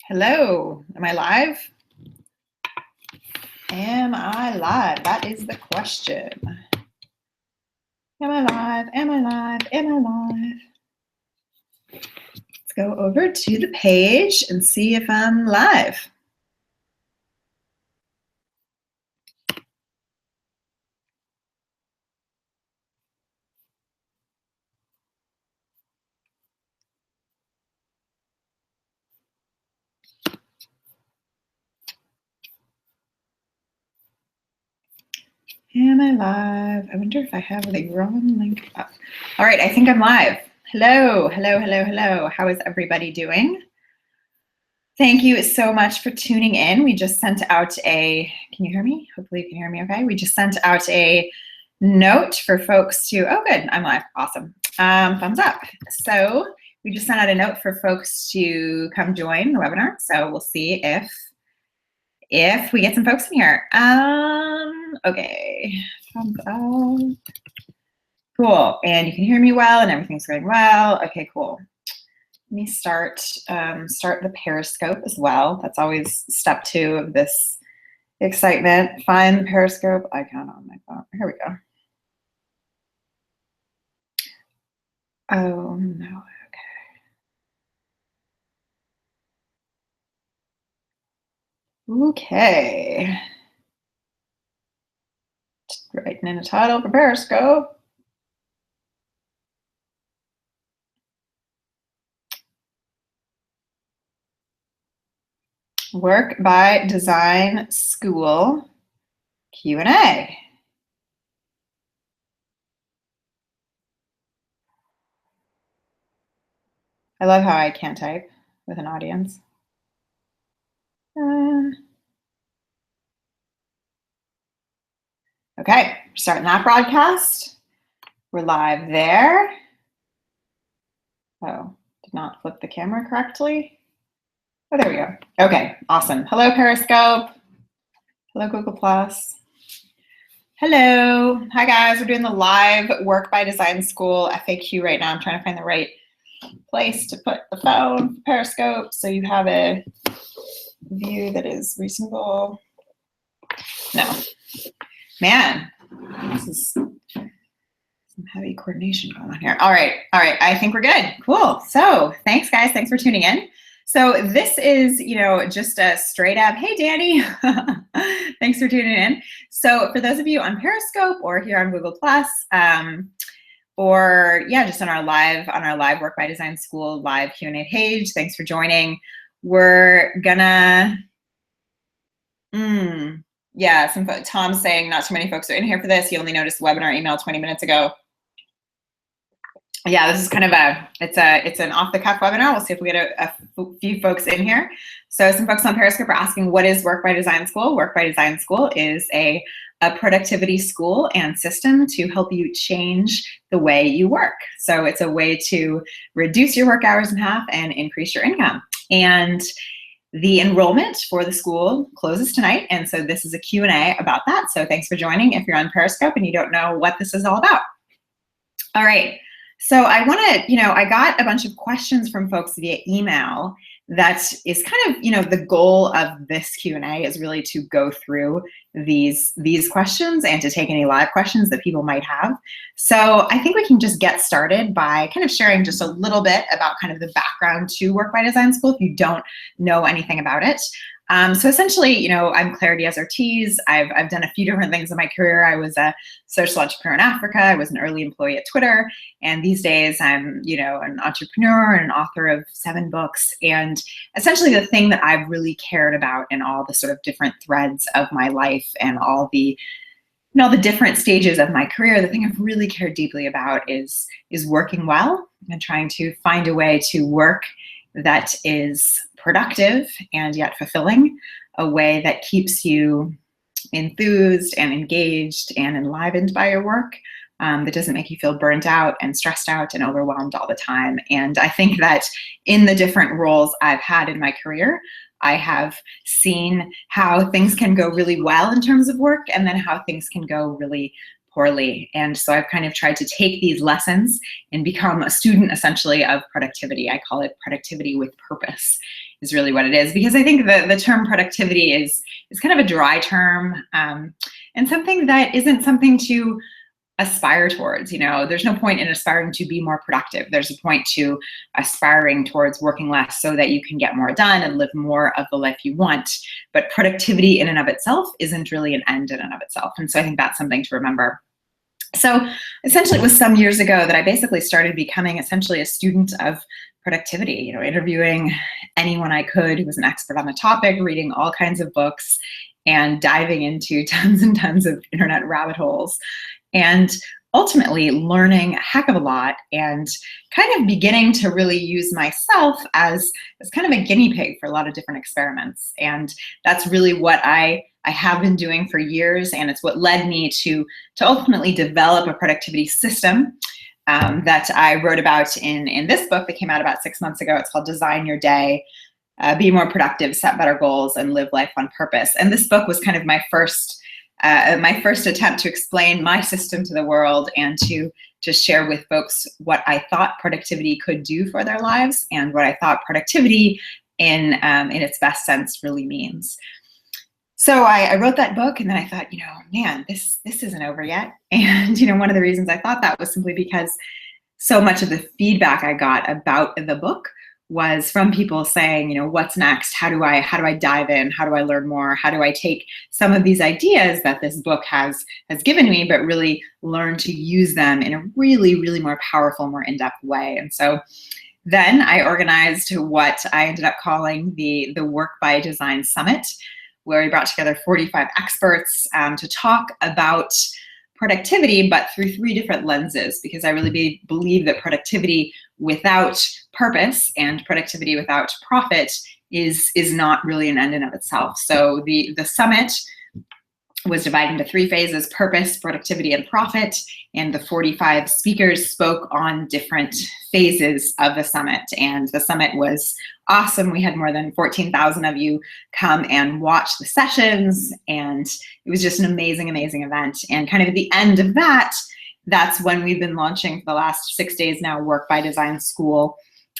Hello, am I live? Am I live? That is the question. Am I live? Am I live? Am I live? Let's go over to the page and see if I'm live. Am I live? I wonder if I have the wrong link up. All right, I think I'm live. Hello, hello, hello, hello. How is everybody doing? Thank you so much for tuning in. We just sent out a, can you hear me? Hopefully you can hear me okay. We just sent out a note for folks to, oh good, I'm live, awesome. Thumbs up. So we just sent out a note for folks to come join the webinar. So we'll see if we get some folks in here. Okay, thumbs up. Cool, and you can hear me well and everything's going well. Okay, cool. Let me start the Periscope as well. That's always step 2 of this excitement. Find the Periscope icon on my phone. Here we go. Oh no, okay. Okay. Just writing in a title for Periscope. Work by Design School Q&A. I love how I can't type with an audience. Okay, starting that broadcast. We're live there. Oh, did not flip the camera correctly. Oh, there we go. Okay, awesome. Hello, Periscope. Hello, Google+. Hello. Hi, guys. We're doing the live Work by Design School FAQ right now. I'm trying to find the right place to put the phone, Periscope, so you have a view that is reasonable. No. Man, this is some heavy coordination going on here. All right. I think we're good. Cool. So thanks, guys. Thanks for tuning in. So this is, just a straight up, hey, Danny. Thanks for tuning in. So for those of you on Periscope or here on Google+, or yeah, just on our live Work by Design School live Q&A page, thanks for joining. We're gonna, yeah, Tom's saying not too many folks are in here for this. He only noticed the webinar email 20 minutes ago. Yeah, this is kind of it's an off-the-cuff webinar. We'll see if we get a few folks in here. So some folks on Periscope are asking, what is Work by Design School? Work by Design School is a productivity school and system to help you change the way you work. So it's a way to reduce your work hours in half and increase your income. And the enrollment for the school closes tonight, and so this is a Q&A about that. So thanks for joining if you're on Periscope and you don't know what this is all about. All right. So I want to, I got a bunch of questions from folks via email. That is kind of, the goal of this Q&A is really to go through these questions and to take any live questions that people might have. So I think we can just get started by kind of sharing just a little bit about kind of the background to Work by Design School if you don't know anything about it. So essentially, I'm Claire Diaz-Ortiz. I've done a few different things in my career. I was a social entrepreneur in Africa. I was an early employee at Twitter. And these days I'm, an entrepreneur and an author of 7 books. And essentially the thing that I've really cared about in all the sort of different threads of my life and all the the different stages of my career, the thing I've really cared deeply about is working well and trying to find a way to work that is productive and yet fulfilling, a way that keeps you enthused and engaged and enlivened by your work, that doesn't make you feel burnt out and stressed out and overwhelmed all the time. And I think that in the different roles I've had in my career, I have seen how things can go really well in terms of work and then how things can go really poorly. And so I've kind of tried to take these lessons and become a student essentially of productivity. I call it productivity with purpose really what it is. Because I think the term productivity is kind of a dry term, and something that isn't something to aspire towards. There's no point in aspiring to be more productive. There's a point to aspiring towards working less so that you can get more done and live more of the life you want. But productivity in and of itself isn't really an end in and of itself. And so I think that's something to remember. So essentially it was some years ago that I basically started becoming essentially a student of productivity, interviewing anyone I could who was an expert on the topic, reading all kinds of books, and diving into tons and tons of internet rabbit holes. And ultimately learning a heck of a lot and kind of beginning to really use myself as kind of a guinea pig for a lot of different experiments. And that's really what I have been doing for years, and it's what led me to ultimately develop a productivity system that I wrote about in this book that came out about 6 months ago. It's called Design Your Day, Be More Productive, Set Better Goals, and Live Life on Purpose. And this book was kind of my first attempt to explain my system to the world and to share with folks what I thought productivity could do for their lives and what I thought productivity in its best sense really means. So I wrote that book, and then I thought, man, this isn't over yet. And one of the reasons I thought that was simply because so much of the feedback I got about the book was from people saying, what's next? How do I dive in? How do I learn more? How do I take some of these ideas that this book has given me, but really learn to use them in a really, really more powerful, more in-depth way? And so then I organized what I ended up calling the Work by Design Summit, where we brought together 45 experts to talk about productivity, but through 3 different lenses, because I really believe that productivity without purpose and productivity without profit is not really an end in of itself. So the summit was divided into 3 phases: purpose, productivity, and profit. And the 45 speakers spoke on different phases of the summit. And the summit was awesome. We had more than 14,000 of you come and watch the sessions. And it was just an amazing, amazing event. And kind of at the end of that, that's when we've been launching for the last 6 days now, Work by Design School.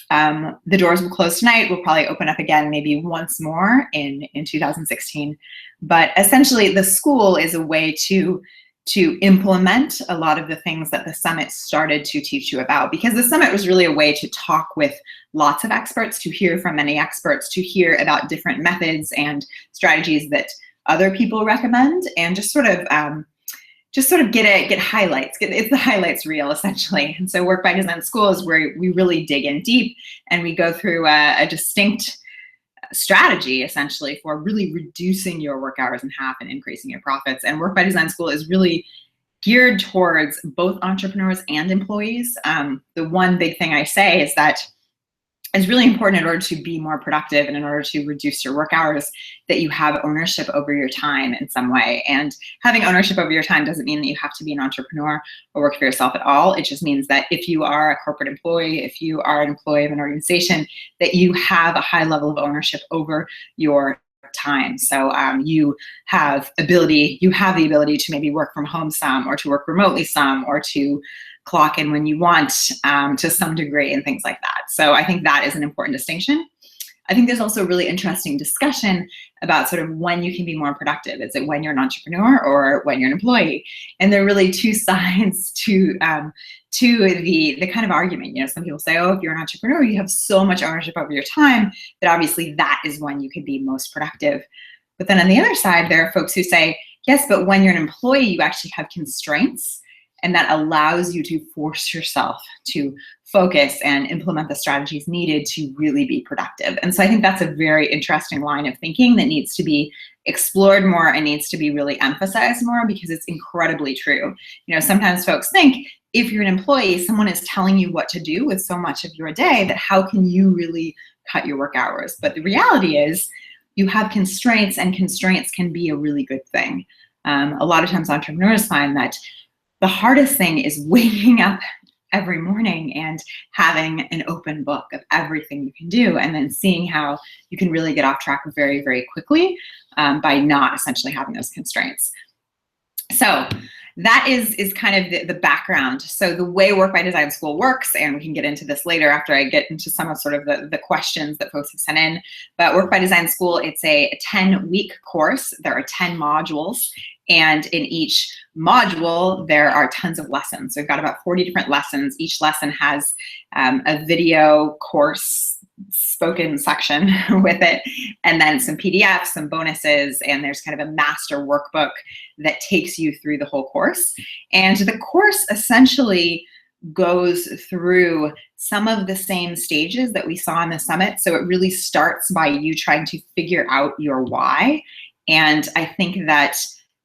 The doors will close tonight. We'll probably open up again maybe once more in 2016. But essentially, the school is a way to implement a lot of the things that the summit started to teach you about, because the summit was really a way to talk with lots of experts, to hear from many experts, to hear about different methods and strategies that other people recommend, and just sort of get highlights. It's the highlights reel, essentially. And so Work by Design School is where we really dig in deep, and we go through a distinct strategy, essentially, for really reducing your work hours in half and increasing your profits. And Work by Design School is really geared towards both entrepreneurs and employees. The one big thing I say is that it's really important, in order to be more productive and in order to reduce your work hours, that you have ownership over your time in some way. And having ownership over your time doesn't mean that you have to be an entrepreneur or work for yourself at all. It just means that if you are a corporate employee, if you are an employee of an organization, that you have a high level of ownership over your time. So you have the ability to maybe work from home some, or to work remotely some, or to clock in when you want to some degree, and things like that. So I think that is an important distinction. I think there's also a really interesting discussion about sort of when you can be more productive. Is it when you're an entrepreneur or when you're an employee? And there are really 2 sides to the kind of argument. Some people say, oh, if you're an entrepreneur, you have so much ownership over your time that obviously that is when you could be most productive. But then on the other side, there are folks who say, yes, but when you're an employee, you actually have constraints, and that allows you to force yourself to focus and implement the strategies needed to really be productive. And so I think that's a very interesting line of thinking that needs to be explored more and needs to be really emphasized more, because it's incredibly true. Sometimes folks think if you're an employee, someone is telling you what to do with so much of your day that how can you really cut your work hours? But the reality is you have constraints, and constraints can be a really good thing. A lot of times entrepreneurs find that the hardest thing is waking up every morning and having an open book of everything you can do, and then seeing how you can really get off track very, very quickly by not essentially having those constraints. So that is kind of the background. So the way Work by Design School works, and we can get into this later after I get into some of sort of the questions that folks have sent in, but Work by Design School, it's a 10-week course. There are 10 modules, and in each module, there are tons of lessons. So we've got about 40 different lessons. Each lesson has a video course spoken section with it, and then some PDFs, some bonuses, and there's kind of a master workbook that takes you through the whole course. And the course essentially goes through some of the same stages that we saw in the summit. So it really starts by you trying to figure out your why. And I think that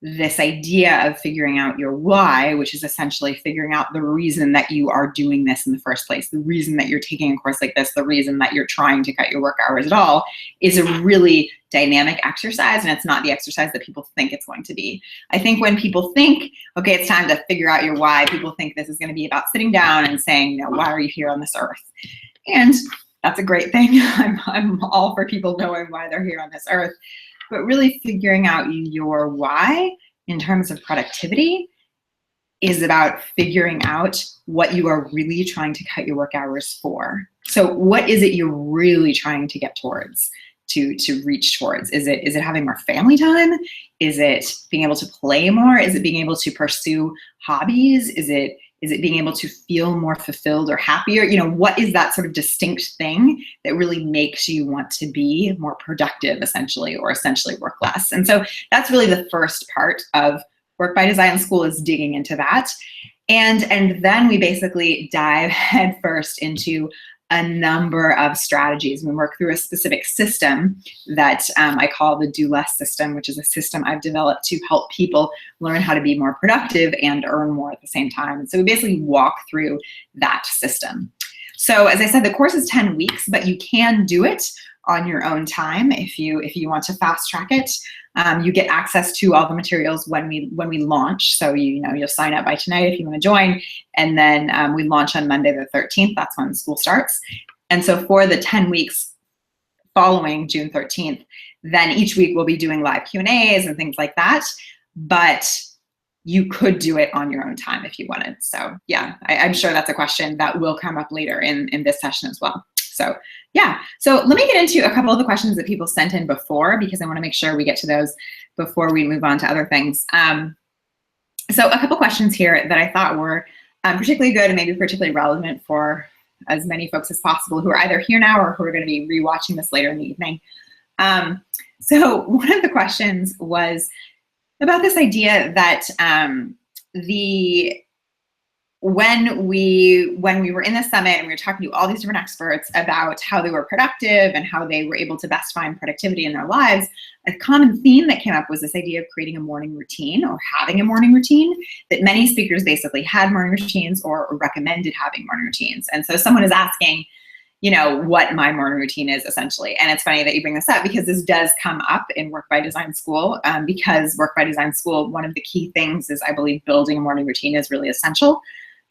this idea of figuring out your why, which is essentially figuring out the reason that you are doing this in the first place, the reason that you're taking a course like this, the reason that you're trying to cut your work hours at all, is a really dynamic exercise, and it's not the exercise that people think it's going to be. I think when people think, okay, it's time to figure out your why, people think this is going to be about sitting down and saying, you know, why are you here on this earth? And that's a great thing. I'm all for people knowing why they're here on this earth. But really figuring out your why in terms of productivity is about figuring out what you are really trying to cut your work hours for. So what is it you're really trying to get towards, to reach towards? Is it having more family time? Is it being able to play more? Is it being able to pursue hobbies? Is it being able to feel more fulfilled or happier? You know, what is that sort of distinct thing that really makes you want to be more productive, essentially, or essentially work less? And so that's really the first part of Work by Design School, is digging into that. And then we basically dive headfirst into a number of strategies. We work through a specific system that I call the Do Less system, which is a system I've developed to help people learn how to be more productive and earn more at the same time. And so we basically walk through that system. So as I said, the course is 10 weeks, but you can do it on your own time if you want to fast track it. You get access to all the materials when we launch. So you'll sign up by tonight if you want to join, and then we launch on Monday the 13th. That's when school starts. And so for the 10 weeks following June 13th, then each week we'll be doing live Q&As and things like that. But you could do it on your own time if you wanted. So yeah, I'm sure that's a question that will come up later in this session as well. So yeah, so let me get into a couple of the questions that people sent in before, because I want to make sure we get to those before we move on to other things. So a couple questions here that I thought were particularly good and maybe particularly relevant for as many folks as possible who are either here now or who are going to be rewatching this later in the evening. So one of the questions was about this idea that when we were in the summit and we were talking to all these different experts about how they were productive and how they were able to best find productivity in their lives, a common theme that came up was this idea of creating a morning routine or having a morning routine, that many speakers basically had morning routines or recommended having morning routines. And so someone is asking, what my morning routine is essentially. And it's funny that you bring this up, because this does come up in Work by Design School, because Work by Design School, one of the key things is, I believe, building a morning routine is really essential.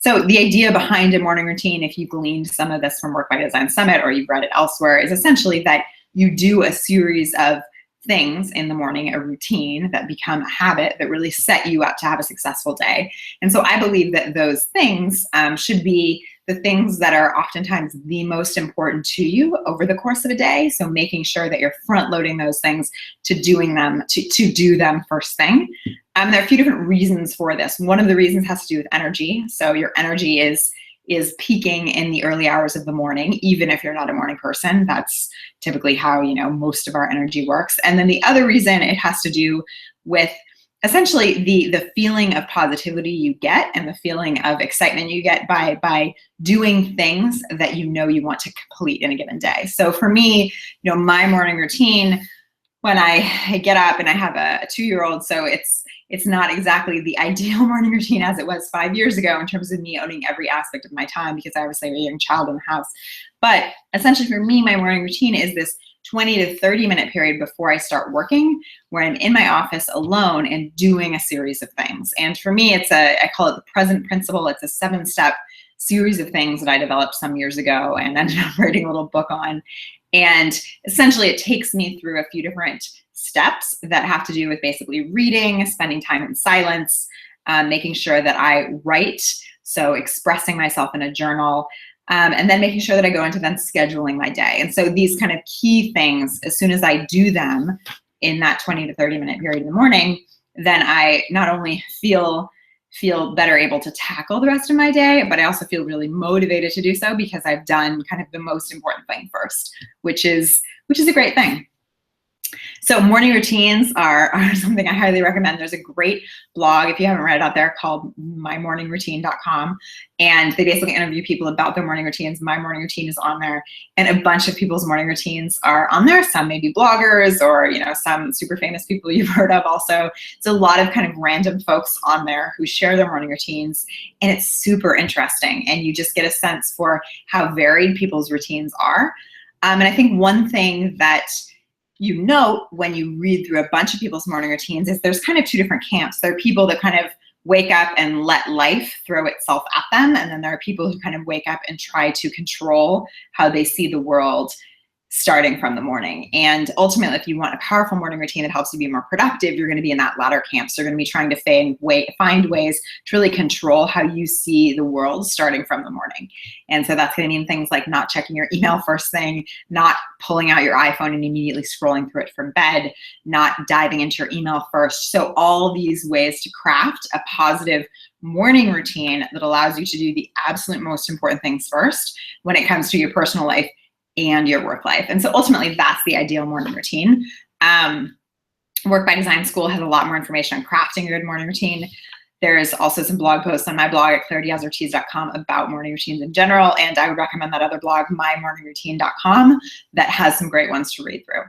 So the idea behind a morning routine, if you gleaned some of this from Work by Design Summit or you've read it elsewhere, is essentially that you do a series of things in the morning, a routine that become a habit that really set you up to have a successful day. And so I believe that those things should be the things that are oftentimes the most important to you over the course of a day. So making sure that you're front loading those things to doing them, to do them first thing. There are a few different reasons for this. One of the reasons has to do with energy. So your energy is peaking in the early hours of the morning, even if you're not a morning person. That's typically how most of our energy works. And then the other reason, it has to do with essentially the feeling of positivity you get and the feeling of excitement you get by doing things that you want to complete in a given day. So for me, my morning routine, when I get up, and I have a 2-year-old, so it's not exactly the ideal morning routine as it was 5 years ago in terms of me owning every aspect of my time, because I obviously have a young child in the house. But essentially for me, my morning routine is this 20 to 30 minute period before I start working, where I'm in my office alone and doing a series of things. And for me, I call it the present principle. It's a 7-step series of things that I developed some years ago and ended up writing a little book on. And essentially it takes me through a few different steps that have to do with basically reading, spending time in silence, making sure that I write, so expressing myself in a journal, and then making sure that I go into then scheduling my day. And so these kind of key things, as soon as I do them in that 20 to 30 minute period in the morning, then I not only feel better able to tackle the rest of my day, but I also feel really motivated to do so because I've done kind of the most important thing first, which is a great thing. So morning routines are something I highly recommend. There's a great blog, if you haven't read it, out there called mymorningroutine.com. And they basically interview people about their morning routines. My morning routine is on there. And a bunch of people's morning routines are on there. Some maybe bloggers or, some super famous people you've heard of also. It's a lot of kind of random folks on there who share their morning routines. And it's super interesting. And you just get a sense for how varied people's routines are. And I think one thing that you note when you read through a bunch of people's morning routines is there's kind of two different camps. There are people that kind of wake up and let life throw itself at them. And then there are people who kind of wake up and try to control how they see the world starting from the morning. And ultimately, if you want a powerful morning routine that helps you be more productive, you're going to be in that latter camp. So you're going to be trying to find ways to really control how you see the world starting from the morning. And so that's going to mean things like not checking your email first thing, not pulling out your iPhone and immediately scrolling through it from bed, not diving into your email first. So all these ways to craft a positive morning routine that allows you to do the absolute most important things first when it comes to your personal life and your work life. And so ultimately, that's the ideal morning routine. Work by Design School has a lot more information on crafting a good morning routine. There's also some blog posts on my blog at Diaz-Ortiz.com about morning routines in general. And I would recommend that other blog, mymorningroutine.com, that has some great ones to read through.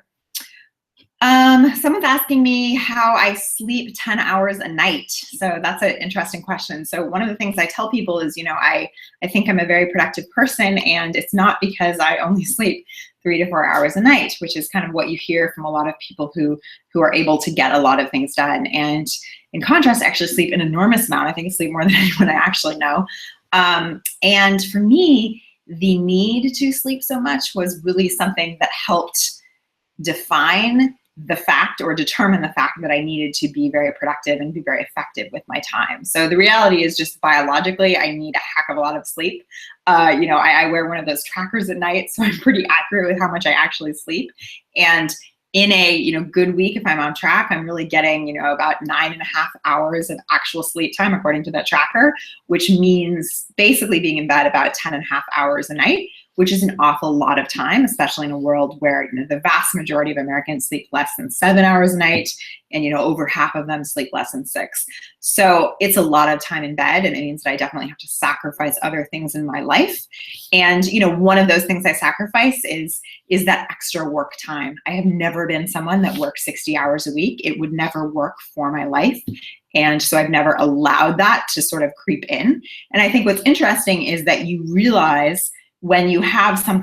Someone's asking me how I sleep 10 hours a night. So that's an interesting question. So one of the things I tell people is, I think I'm a very productive person, and it's not because I only sleep 3 to 4 hours a night, which is kind of what you hear from a lot of people who are able to get a lot of things done. And in contrast, I actually sleep an enormous amount. I think I sleep more than anyone I actually know. And for me, the need to sleep so much was really something that helped define the fact or determine the fact that I needed to be very productive and be very effective with my time. So the reality is just biologically, I need a heck of a lot of sleep. I wear one of those trackers at night, so I'm pretty accurate with how much I actually sleep. And in a good week, if I'm on track, I'm really getting about 9.5 hours of actual sleep time according to that tracker, which means basically being in bed about 10.5 hours a night, which is an awful lot of time, especially in a world where the vast majority of Americans sleep less than 7 hours a night, and over half of them sleep less than 6. So it's a lot of time in bed, and it means that I definitely have to sacrifice other things in my life. And one of those things I sacrifice is that extra work time. I have never been someone that works 60 hours a week. It would never work for my life. And so I've never allowed that to sort of creep in. And I think what's interesting is that you realize when you have some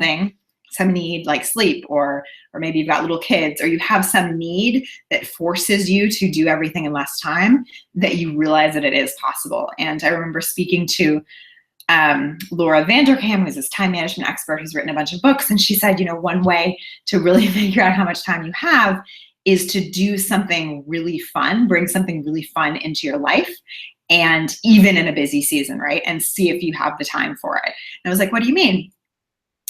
need like sleep, or maybe you've got little kids, or you have some need that forces you to do everything in less time, that you realize that it is possible. And I remember speaking to Laura Vanderkam, who's this time management expert who's written a bunch of books, and she said, one way to really figure out how much time you have is to do something really fun, bring something really fun into your life, and even in a busy season, right? And see if you have the time for it. And I was like, what do you mean?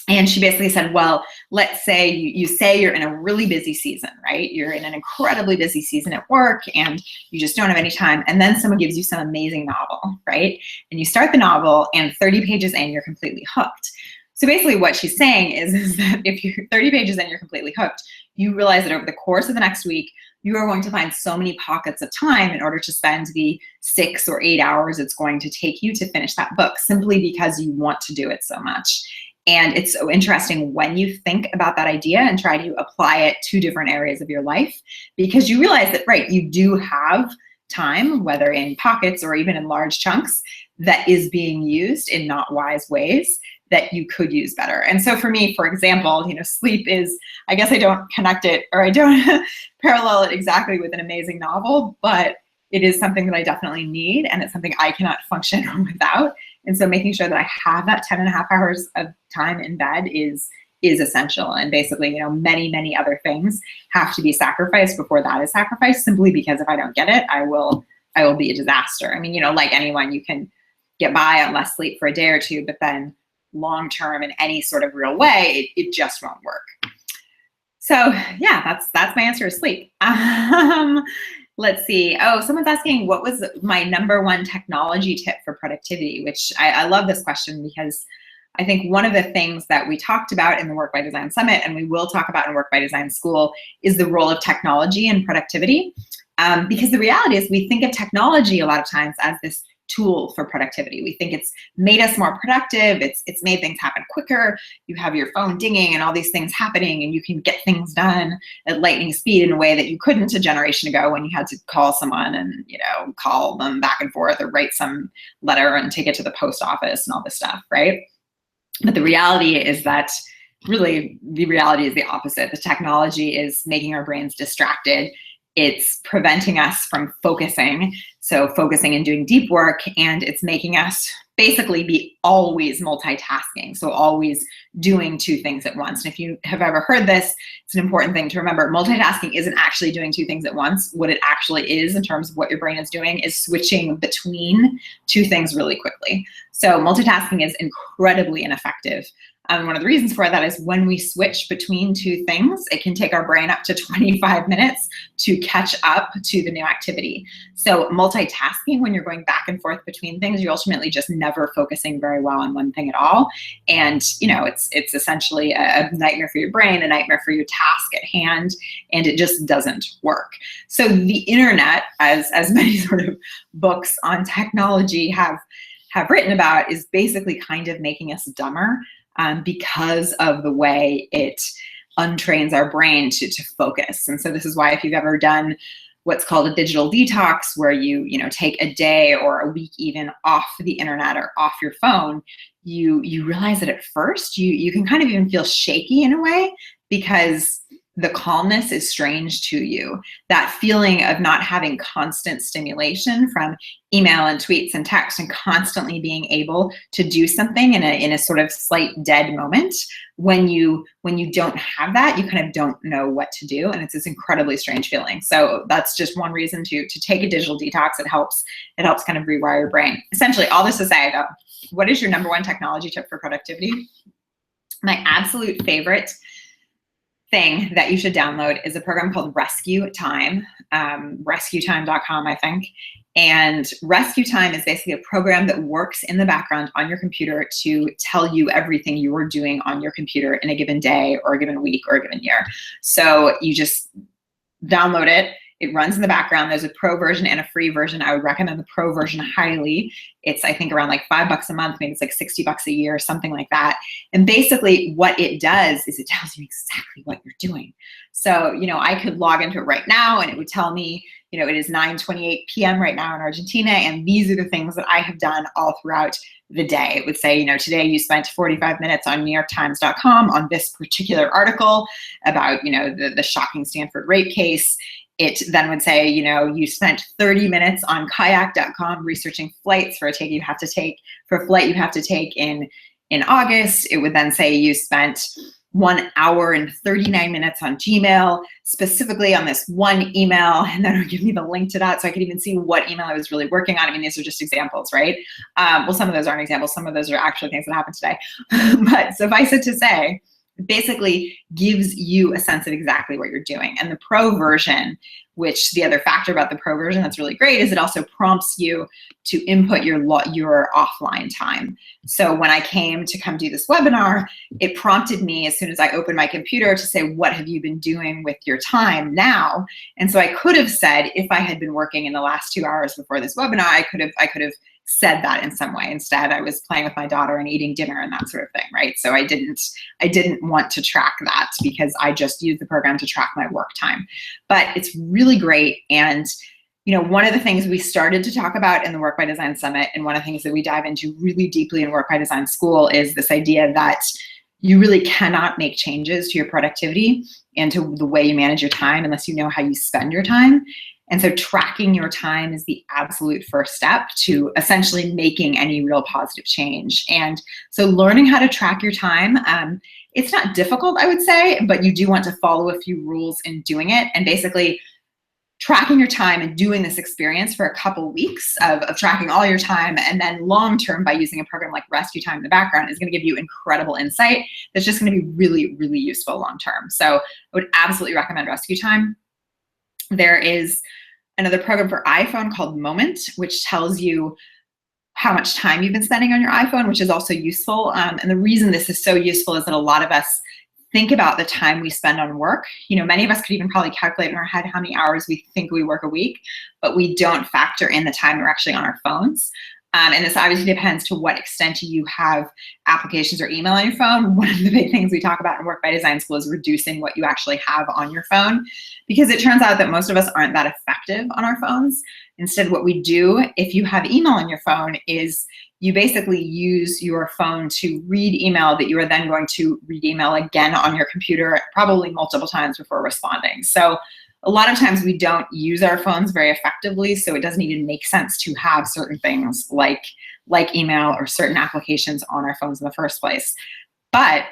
And she basically said, well, let's say you say you're in a really busy season, right? You're in an incredibly busy season at work and you just don't have any time. And then someone gives you some amazing novel, right? And you start the novel and 30 pages in, you're completely hooked. So basically what she's saying is that if you're 30 pages in, you're completely hooked, you realize that over the course of the next week, you are going to find so many pockets of time in order to spend the 6 or 8 hours it's going to take you to finish that book, simply because you want to do it so much. And it's so interesting when you think about that idea and try to apply it to different areas of your life, because you realize that, right, you do have time, whether in pockets or even in large chunks, that is being used in not wise ways that you could use better. And so for me, for example, sleep is, I guess I don't connect it, or I don't parallel it exactly with an amazing novel, but it is something that I definitely need, and it's something I cannot function without. And so making sure that I have that 10.5 hours of time in bed is essential. And basically, many, many other things have to be sacrificed before that is sacrificed, simply because if I don't get it, I will I will be a disaster. I mean, you know, like anyone, you can get by on less sleep for a day or two, but then long term in any sort of real way, it just won't work. So yeah, that's my answer to sleep. Let's see. Oh, someone's asking, what was my #1 technology tip for productivity? Which I love this question, because I think one of the things that we talked about in the Work by Design Summit, and we will talk about in Work by Design School, is the role of technology in productivity. Because the reality is, we think of technology a lot of times as this tool for productivity. We think it's made us more productive. It's made things happen quicker. You have your phone dinging and all these things happening, and you can get things done at lightning speed in a way that you couldn't a generation ago, when you had to call someone and, you know, call them back and forth, or write some letter and take it to the post office and all this stuff, right? But the reality is that really the reality is the opposite. The technology is making our brains distracted. It's preventing us from focusing, so focusing and doing deep work, and it's making us basically be always multitasking, so always doing 2 things at once. And if you have ever heard this, it's an important thing to remember. Multitasking isn't actually doing 2 things at once. What it actually is, in terms of what your brain is doing, is switching between 2 things really quickly. So multitasking is incredibly ineffective. One of the reasons for that is when we switch between 2 things, it can take our brain up to 25 minutes to catch up to the new activity. So multitasking, when you're going back and forth between things, you're ultimately just never focusing very well on one thing at all. And, you know, it's essentially a nightmare for your brain, a nightmare for your task at hand, and it just doesn't work. So the internet, as many sort of books on technology have written about, is basically kind of making us dumber. Because of the way it untrains our brain to focus. And so this is why, if you've ever done what's called a digital detox, where you take a day or a week even off the internet or off your phone, you realize that at first you can kind of even feel shaky in a way, because the calmness is strange to you. That feeling of not having constant stimulation from email and tweets and text, and constantly being able to do something in a sort of slight dead moment. When you don't have that, you kind of don't know what to do, and it's this incredibly strange feeling. So that's just one reason to take a digital detox. It helps kind of rewire your brain. Essentially, all this to say, though, what is your #1 technology tip for productivity? My absolute favorite thing that you should download is a program called Rescue Time, rescuetime.com, I think. And Rescue Time is basically a program that works in the background on your computer to tell you everything you are doing on your computer in a given day or a given week or a given year. So you just download it. It runs in the background. There's a pro version and a free version. I would recommend the pro version highly. It's, I think, around like $5 a month, maybe it's like $60 a year, something like that. And basically what it does is it tells you exactly what you're doing. So, you know, I could log into it right now and it would tell me, you know, it is 9:28 p.m. right now in Argentina, and these are the things that I have done all throughout the day. It would say, you know, today you spent 45 minutes on NewYorkTimes.com on this particular article about, you know, the shocking Stanford rape case. It then would say, you know, you spent 30 minutes on kayak.com researching flights for a flight you have to take in August. It would then say you spent 1 hour and 39 minutes on Gmail, specifically on this one email, and then it would give me the link to that so I could even see what email I was really working on. I mean, these are just examples, right? Well, some of those aren't examples. Some of those are actually things that happened today. But suffice it to say, basically gives you a sense of exactly what you're doing. And the pro version, which the other factor about the pro version that's really great, is it also prompts you to input your offline time. So when I came to come do this webinar, it prompted me as soon as I opened my computer to say, what have you been doing with your time now? And so I could have said, if I had been working in the last 2 hours before this webinar, I could have said that in some way. Instead, I was playing with my daughter and eating dinner and that sort of thing, right? So I didn't want to track that, because I just used the program to track my work time. But it's really great. And, you know, one of the things we started to talk about in the Work by Design Summit, and one of the things that we dive into really deeply in Work by Design School, is this idea that you really cannot make changes to your productivity and to the way you manage your time unless you know how you spend your time. And so tracking your time is the absolute first step to essentially making any real positive change. And so learning how to track your time, it's not difficult, I would say, but you do want to follow a few rules in doing it. And basically tracking your time and doing this experience for a couple weeks of tracking all your time, and then long-term by using a program like Rescue Time in the background is going to give you incredible insight that's just going to be really, really useful long-term. So I would absolutely recommend Rescue Time. There is another program for iPhone called Moment, which tells you how much time you've been spending on your iPhone, which is also useful. And the reason this is so useful is that a lot of us think about the time we spend on work. Many of us could even probably calculate in our head how many hours we think we work a week, but we don't factor in the time we're actually on our phones. And this obviously depends to what extent you have applications or email on your phone. One of the big things we talk about in Work by Design School is reducing what you actually have on your phone, because it turns out that most of us aren't that effective on our phones. Instead, what we do if you have email on your phone is you basically use your phone to read email that you are then going to read email again on your computer, probably multiple times before responding. So a lot of times we don't use our phones very effectively, so it doesn't even make sense to have certain things like email or certain applications on our phones in the first place. But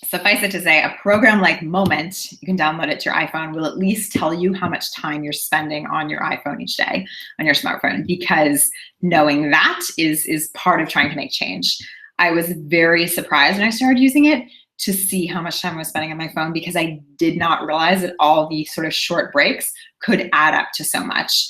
suffice it to say, a program like Moment, you can download it to your iPhone, will at least tell you how much time you're spending on your iPhone each day, on your smartphone, because knowing that is part of trying to make change. I was very surprised when I started using it to see how much time I was spending on my phone, because I did not realize that all these sort of short breaks could add up to so much.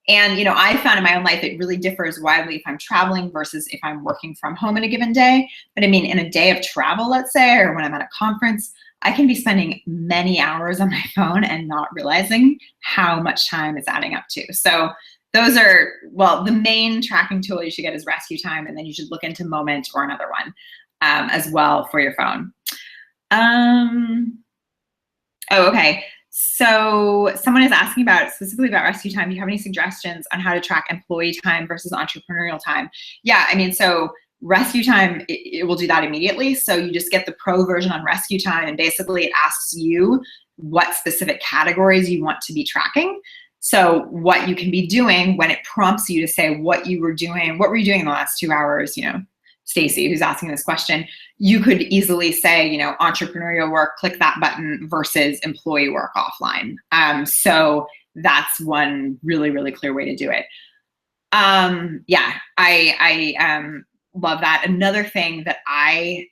And I found in my own life it really differs widely if I'm traveling versus if I'm working from home in a given day. But I mean, in a day of travel, let's say, or when I'm at a conference, I can be spending many hours on my phone and not realizing how much time it's adding up to. So those are, well, the main tracking tool you should get is Rescue Time, and then you should look into Moment or another one as well for your phone. Okay. So someone is asking specifically about Rescue Time. Do you have any suggestions on how to track employee time versus entrepreneurial time? Yeah, I mean, so Rescue Time, it will do that immediately. So you just get the pro version on Rescue Time, and basically it asks you what specific categories you want to be tracking. So what you can be doing when it prompts you to say what were you doing in the last 2 hours, Stacy, who's asking this question, you could easily say, entrepreneurial work, click that button, versus employee work offline. So that's one really, really clear way to do it. Yeah, I love that. Another thing that I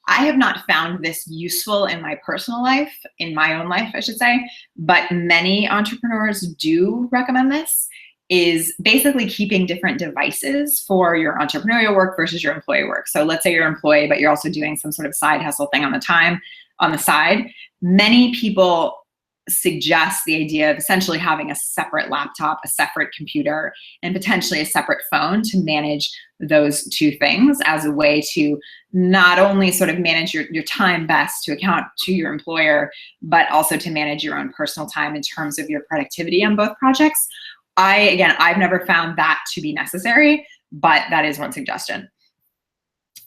have not found this useful in my personal life, in my own life, I should say, but many entrepreneurs do recommend this, is basically keeping different devices for your entrepreneurial work versus your employee work. So let's say you're an employee, but you're also doing some sort of side hustle thing on the side. Many people suggest the idea of essentially having a separate laptop, a separate computer, and potentially a separate phone to manage those two things as a way to not only sort of manage your time best to account to your employer, but also to manage your own personal time in terms of your productivity on both projects. I've never found that to be necessary, but that is one suggestion.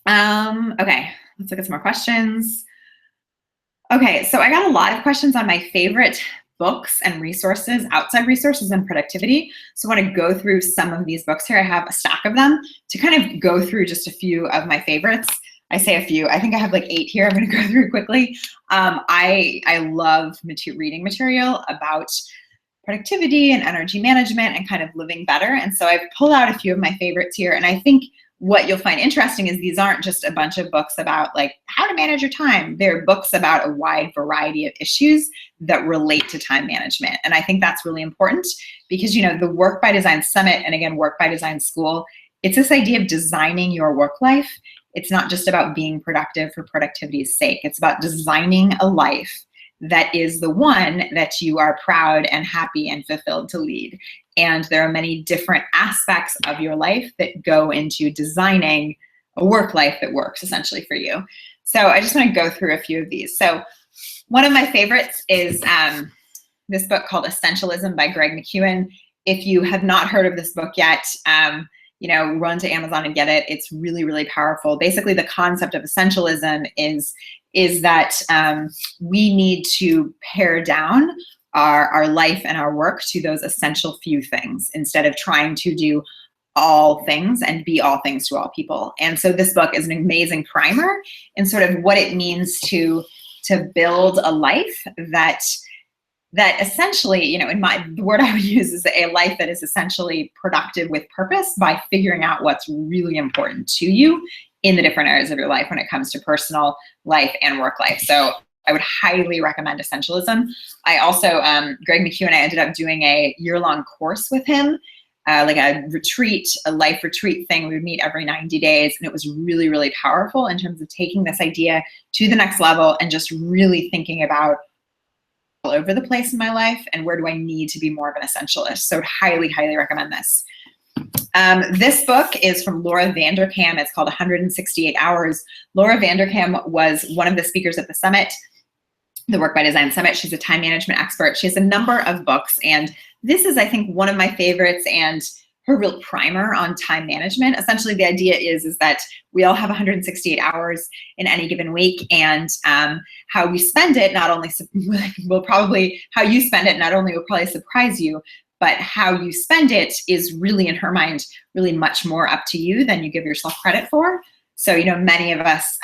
Okay, let's look at some more questions. Okay, so I got a lot of questions on my favorite books and resources, outside resources and productivity. So I want to go through some of these books here. I have a stack of them to kind of go through just a few of my favorites. I say a few, I think I have like 8 here. I'm going to go through quickly. I love reading material about productivity and energy management and kind of living better. And so I've pulled out a few of my favorites here. And I think what you'll find interesting is these aren't just a bunch of books about like how to manage your time. They're books about a wide variety of issues that relate to time management. And I think that's really important because, the Work by Design Summit and again, Work by Design School, it's this idea of designing your work life. It's not just about being productive for productivity's sake. It's about designing a life that is the one that you are proud and happy and fulfilled to lead. And there are many different aspects of your life that go into designing a work life that works essentially for you. So I just want to go through a few of these. So one of my favorites is this book called Essentialism by Greg McKeown. If you have not heard of this book yet, run to Amazon and get it. It's really, really powerful. Basically, the concept of essentialism is that we need to pare down our life and our work to those essential few things instead of trying to do all things and be all things to all people. And so this book is an amazing primer in sort of what it means to build a life that that essentially, you know, the word I would use is a life that is essentially productive with purpose by figuring out what's really important to you in the different areas of your life when it comes to personal life and work life. So I would highly recommend Essentialism. I also, Greg McHugh and I ended up doing a year-long course with him, like a life retreat thing. We would meet every 90 days, and it was really, really powerful in terms of taking this idea to the next level and just really thinking about all over the place in my life and where do I need to be more of an essentialist. So I would highly, highly recommend this. This book is from Laura Vanderkam. It's called 168 Hours. Laura Vanderkam was one of the speakers at the summit, the Work by Design Summit. She's a time management expert. She has a number of books, and this is, I think, one of my favorites and her real primer on time management. Essentially, the idea is that we all have 168 hours in any given week, and how we spend it not only how you spend it not only will probably surprise you, but how you spend it is really, in her mind, really much more up to you than you give yourself credit for. So, you know, many of us,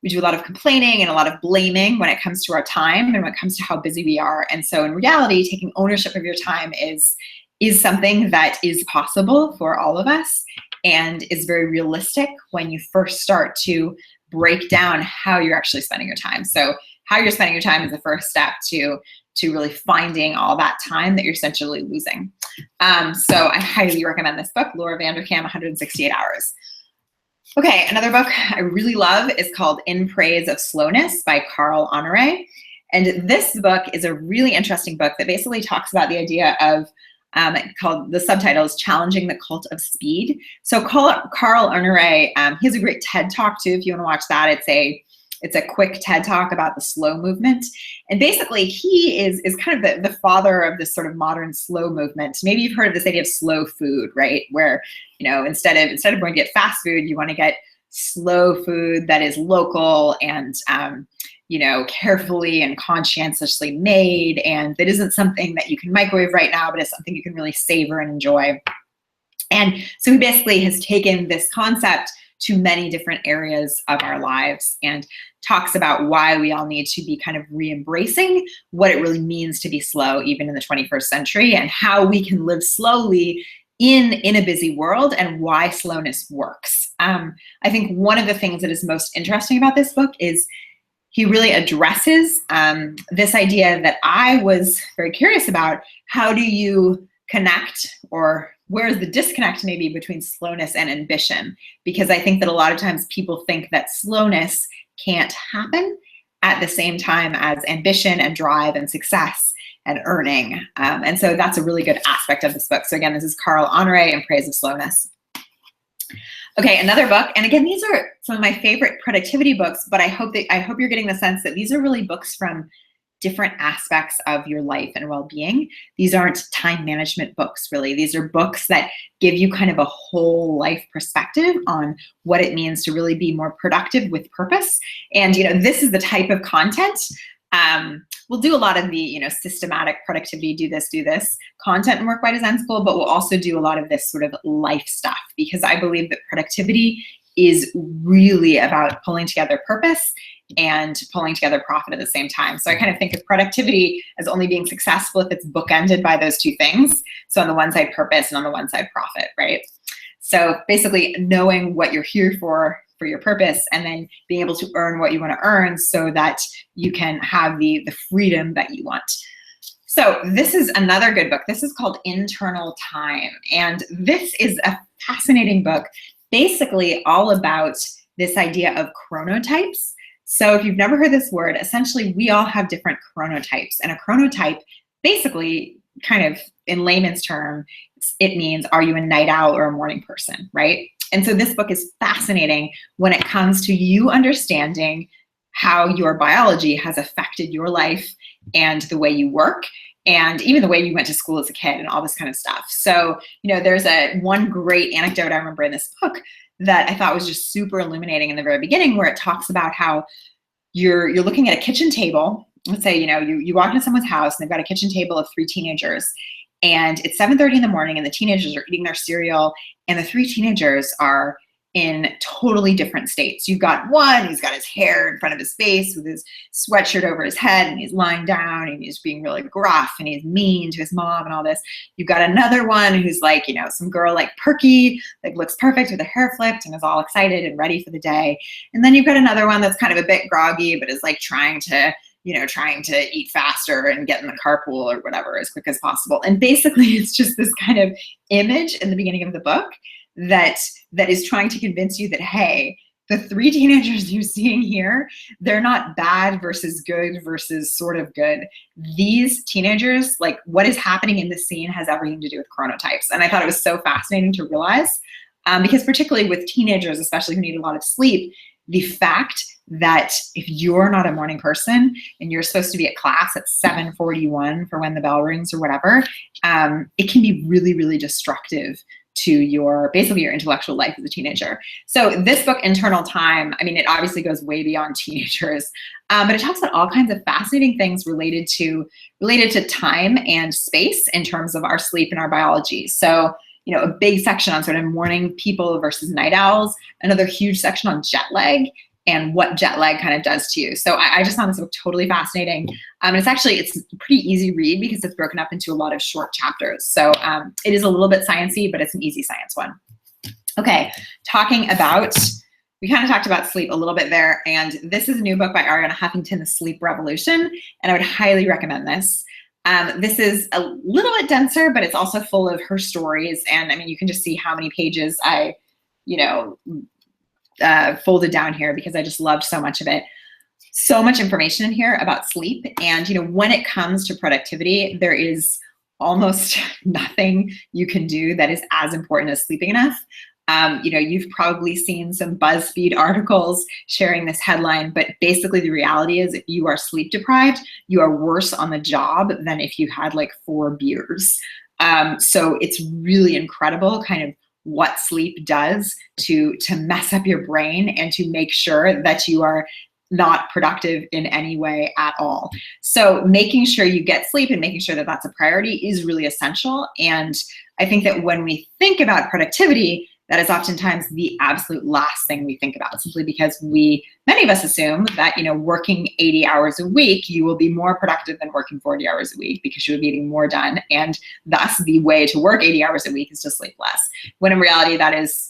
we do a lot of complaining and a lot of blaming when it comes to our time and when it comes to how busy we are. And so in reality, taking ownership of your time is something that is possible for all of us and is very realistic when you first start to break down how you're actually spending your time. So how you're spending your time is the first step to really finding all that time that you're essentially losing. So I highly recommend this book, Laura Vanderkam, 168 Hours. Okay, another book I really love is called In Praise of Slowness by Carl Honore. And this book is a really interesting book that basically talks about the idea of, the subtitle is Challenging the Cult of Speed. So Carl Honore, he has a great TED Talk too, if you want to watch that. It's a quick TED Talk about the slow movement. And basically he is kind of the father of this sort of modern slow movement. Maybe you've heard of this idea of slow food, right? Where, you know, instead of going to get fast food, you want to get slow food that is local and, you know, carefully and conscientiously made. And that isn't something that you can microwave right now, but it's something you can really savor and enjoy. And so he basically has taken this concept to many different areas of our lives and talks about why we all need to be kind of re-embracing what it really means to be slow, even in the 21st century, and how we can live slowly in a busy world and why slowness works. I think one of the things that is most interesting about this book is he really addresses this idea that I was very curious about. How do you connect, or where's the disconnect maybe between slowness and ambition? Because I think that a lot of times people think that slowness can't happen at the same time as ambition and drive and success and earning. And so that's a really good aspect of this book. So again, this is Carl Honore, In Praise of Slowness. Okay, another book, and again, these are some of my favorite productivity books, but I hope you're getting the sense that these are really books from different aspects of your life and well-being. These aren't time management books, really. These are books that give you kind of a whole life perspective on what it means to really be more productive with purpose. And, you know, this is the type of content. We'll do a lot of the, you know, systematic productivity, do this content in Work by Design School, but we'll also do a lot of this sort of life stuff, because I believe that productivity is really about pulling together purpose and pulling together profit at the same time. So I kind of think of productivity as only being successful if it's bookended by those two things. So on the one side, purpose, and on the one side, profit, right? So basically knowing what you're here for your purpose, and then being able to earn what you want to earn so that you can have the freedom that you want. So this is another good book. This is called Internal Time. And this is a fascinating book, basically all about this idea of chronotypes. So if you've never heard this word, essentially we all have different chronotypes. And a chronotype, basically, kind of in layman's term, it means, are you a night owl or a morning person, right? And so this book is fascinating when it comes to you understanding how your biology has affected your life and the way you work, and even the way you went to school as a kid and all this kind of stuff. So, you know, there's one great anecdote I remember in this book that I thought was just super illuminating in the very beginning, where it talks about how you're looking at a kitchen table. Let's say, you know, you walk into someone's house and they've got a kitchen table of 3 teenagers, and it's 7:30 in the morning and the teenagers are eating their cereal, and the 3 teenagers are in totally different states. You've got one who's got his hair in front of his face with his sweatshirt over his head, and he's lying down and he's being really gruff and he's mean to his mom and all this. You've got another one who's like, you know, some girl like perky, like looks perfect with her hair flipped and is all excited and ready for the day. And then you've got another one that's kind of a bit groggy, but is like trying to eat faster and get in the carpool or whatever as quick as possible. And basically it's just this kind of image in the beginning of the book that is trying to convince you that, hey, the three teenagers you're seeing here, they're not bad versus good versus sort of good. These teenagers, like what is happening in this scene has everything to do with chronotypes. And I thought it was so fascinating to realize, because particularly with teenagers, especially who need a lot of sleep, the fact that if you're not a morning person and you're supposed to be at class at 7:41 for when the bell rings or whatever, it can be really, really destructive to your, basically your intellectual life as a teenager. So this book, Internal Time, I mean, it obviously goes way beyond teenagers, but it talks about all kinds of fascinating things related to time and space in terms of our sleep and our biology. So, you know, a big section on sort of morning people versus night owls, another huge section on jet lag and what jet lag kind of does to you. So I just found this book totally fascinating. And it's a pretty easy read because it's broken up into a lot of short chapters. So it is a little bit sciencey, but it's an easy science one. Okay, we kind of talked about sleep a little bit there. And this is a new book by Arianna Huffington, The Sleep Revolution. And I would highly recommend this. This is a little bit denser, but it's also full of her stories. And I mean, you can just see how many pages I, folded down here because I just loved so much of it. So much information in here about sleep. And, when it comes to productivity, there is almost nothing you can do that is as important as sleeping enough. You've probably seen some BuzzFeed articles sharing this headline, but basically the reality is if you are sleep deprived, you are worse on the job than if you had like 4 beers. So it's really incredible kind of what sleep does to mess up your brain and to make sure that you are not productive in any way at all. So making sure you get sleep and making sure that that's a priority is really essential. And I think that when we think about productivity, that is oftentimes the absolute last thing we think about, simply because many of us assume that, working 80 hours a week, you will be more productive than working 40 hours a week because you'll be getting more done. And thus the way to work 80 hours a week is to sleep less. When in reality, that is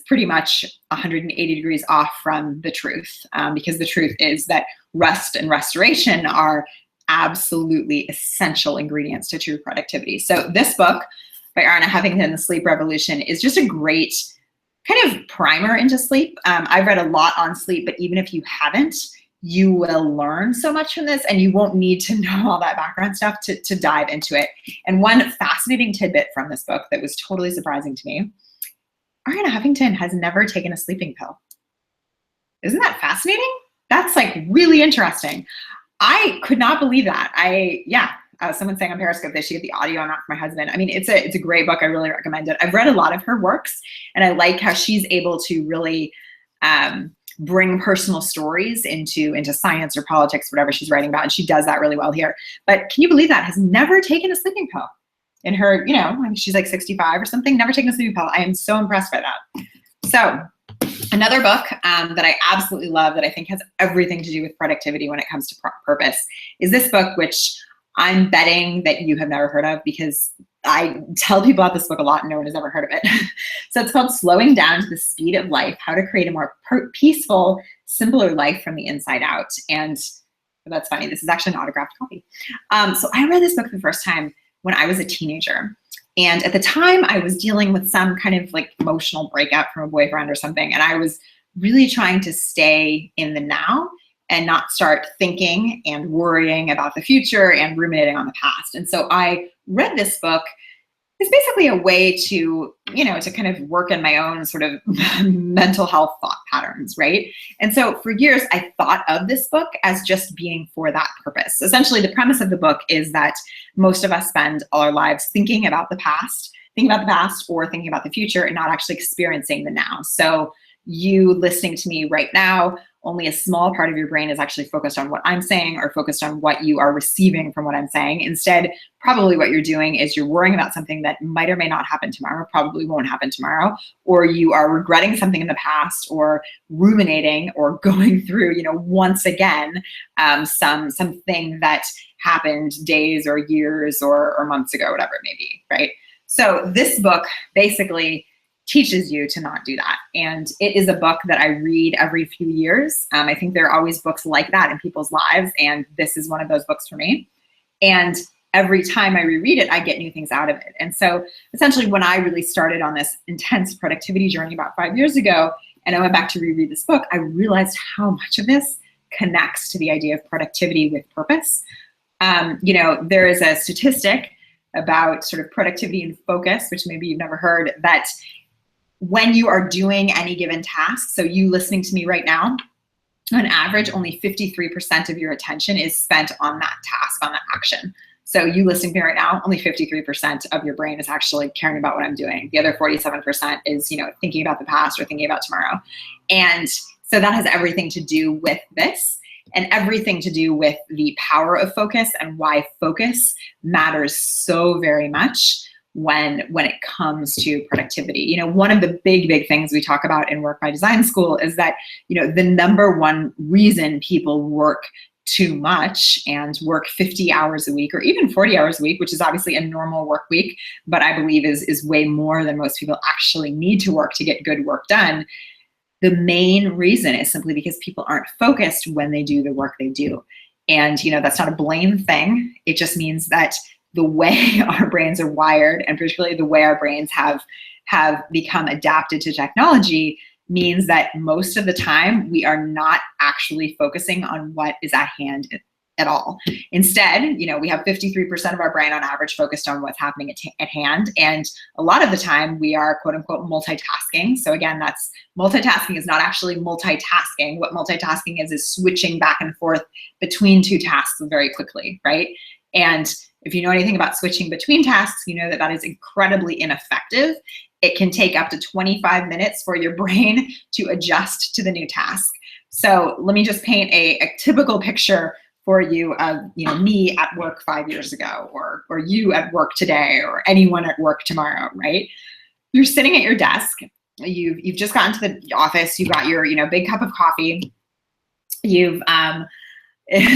pretty much 180 degrees off from the truth, because the truth is that rest and restoration are absolutely essential ingredients to true productivity. So this book by Arianna Huffington, The Sleep Revolution, is just a great kind of primer into sleep. I've read a lot on sleep, but even if you haven't, you will learn so much from this and you won't need to know all that background stuff to dive into it. And one fascinating tidbit from this book that was totally surprising to me, Arianna Huffington has never taken a sleeping pill. Isn't that fascinating? That's like really interesting. I could not believe that. Someone saying on Periscope that she had the audio on that for my husband. I mean, it's a great book. I really recommend it. I've read a lot of her works and I like how she's able to really bring personal stories into science or politics, whatever she's writing about. And she does that really well here. But can you believe that? Has never taken a sleeping pill in her, I mean, she's like 65 or something, never taken a sleeping pill. I am so impressed by that. So another book that I absolutely love that I think has everything to do with productivity when it comes to purpose is this book, which I'm betting that you have never heard of because I tell people about this book a lot and no one has ever heard of it. So it's called Slowing Down to the Speed of Life, How to Create a More Peaceful, Simpler Life from the Inside Out. And that's funny, this is actually an autographed copy. So I read this book for the first time when I was a teenager. And at the time I was dealing with some kind of like emotional breakup from a boyfriend or something. And I was really trying to stay in the now and not start thinking and worrying about the future and ruminating on the past. And so I read this book. It's basically a way to, to kind of work in my own sort of mental health thought patterns, right? And so for years, I thought of this book as just being for that purpose. Essentially, the premise of the book is that most of us spend all our lives thinking about the past or thinking about the future and not actually experiencing the now. So you listening to me right now only a small part of your brain is actually focused on what I'm saying or focused on what you are receiving from what I'm saying. Instead, probably what you're doing is you're worrying about something that might or may not happen tomorrow, probably won't happen tomorrow, or you are regretting something in the past or ruminating or going through, once again, something that happened days or years or months ago, whatever it may be, right? So this book basically teaches you to not do that. And it is a book that I read every few years. I think there are always books like that in people's lives, and this is one of those books for me. And every time I reread it, I get new things out of it. And so essentially when I really started on this intense productivity journey about 5 years ago, and I went back to reread this book, I realized how much of this connects to the idea of productivity with purpose. There is a statistic about sort of productivity and focus, which maybe you've never heard, that when you are doing any given task, so you listening to me right now, on average, only 53% of your attention is spent on that task, on that action. So you listening to me right now, only 53% of your brain is actually caring about what I'm doing. The other 47% is, thinking about the past or thinking about tomorrow. And so that has everything to do with this and everything to do with the power of focus and why focus matters so very much when it comes to productivity. One of the big things we talk about in Work by Design School is that, the number one reason people work too much and work 50 hours a week or even 40 hours a week, which is obviously a normal work week, but I believe is way more than most people actually need to work to get good work done. The main reason is simply because people aren't focused when they do the work they do. And, that's not a blame thing. It just means that the way our brains are wired, and particularly the way our brains have become adapted to technology, means that most of the time we are not actually focusing on what is at hand at all. Instead, we have 53% of our brain on average focused on what's happening at hand. And a lot of the time we are quote unquote multitasking. So again, multitasking is not actually multitasking. What multitasking is switching back and forth between two tasks very quickly, right? And if you know anything about switching between tasks, you know that is incredibly ineffective. It can take up to 25 minutes for your brain to adjust to the new task. So let me just paint a typical picture for you of me at work 5 years ago, or you at work today, or anyone at work tomorrow, right? You're sitting at your desk. You've just gotten to the office. You've got your big cup of coffee.